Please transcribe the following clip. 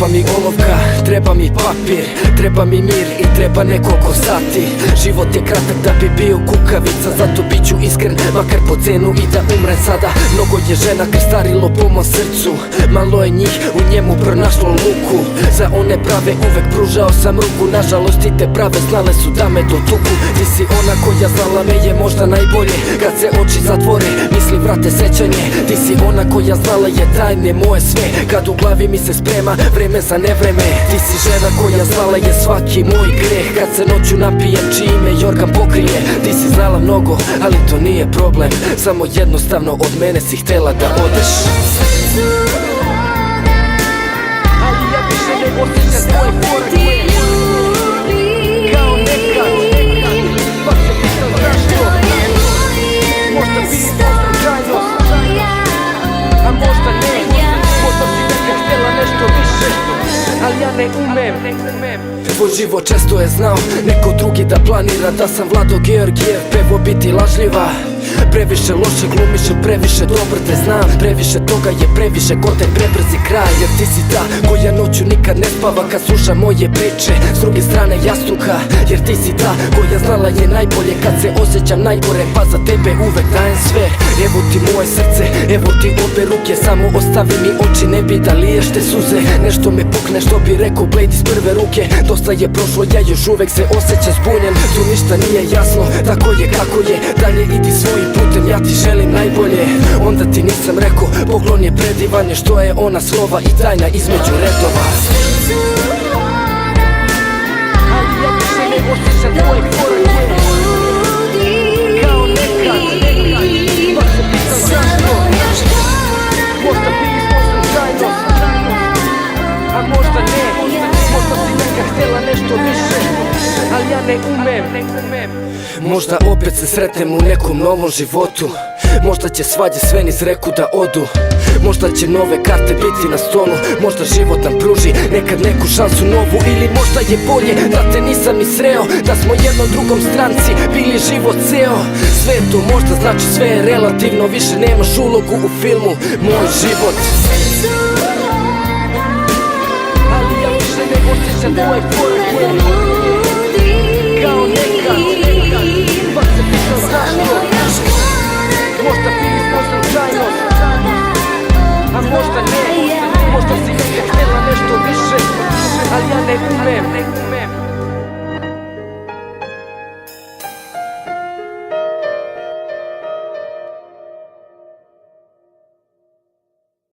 Treba mi olovka, treba mi papir, treba mi mir i treba nekoliko sati. Život je kratak da bi bio kukavica, zato bit ću iskren, makar po cenu i da umrem sada. Mnogo je žena krstarilo po mom srcu, malo je njih u njemu pronašlo luku. Za one prave uvek pružao sam ruku, nažalost i te prave znale su da me dotuku. Ti si ona koja znala me je možda najbolje, kad se oči zatvore misli vrate sećanje. Ti si ona koja znala je tajne moje sve, kad u glavi mi se sprema vreme za nevreme. Ti si žena koja znala je svaki moj greh, kad se noću napijem čiji me jorgan pokrije. Ti si znala mnogo, ali to nije problem, samo jednostavno od mene si htela da odeš. Ali ja više ne osjećam tvoje korake kao nekad. Pa se pitam zašto, možda bi slučajnost, a možda ne. Možda si nekad htjela nešto više, ali ja ne umem. Tvoj život često je znao neko drugi da planira, da sam Vlado Georgijev pevo biti lažljiva. Previše loše glumiš, previše dobro te znam. Previše toga je previše, ko te prebrzi kraj. Jer ti si ta koja noću nikad ne spava kad sluša moje priče s druge strane jasnuka. Jer ti si ta koja znala je najbolje kad se osjećam najgore, pa za tebe uvek dajem sve. Evo ti moje srce, evo ti obe ruke, samo ostavi mi oči, ne bi da liješ te suze. Nešto me pukne, što bi rekao Blade iz prve ruke. Dosta je prošlo, ja još uvek se osjećam zbunjen. Tu ništa nije jasno, tako je kako je. Dalje idi svojim putem, ja ti želim najbolje. Onda ti nisam rekao, poklon je predivan, je što je ona slova i tajna između redova. Ali ja više ne osjećam tvoje korake kao nekad. Pa se pitam zašto, možda bili smo slučajnost, a možda ne. Možda si nekad htjela nešto više, ali ja ne umem. Možda opet se sretnem u nekom novom životu, možda će svađe sve niz reku da odu. Možda će nove karte biti na stolu, možda život nam pruži nekad neku šansu novu. Ili možda je bolje da te nisam ni sreo, da smo jednom drugom stranci bili život ceo. Sve to možda znači, sve je relativno, više nemaš ulogu u filmu Moj život. Ali ja više ne osjećam tvoje korake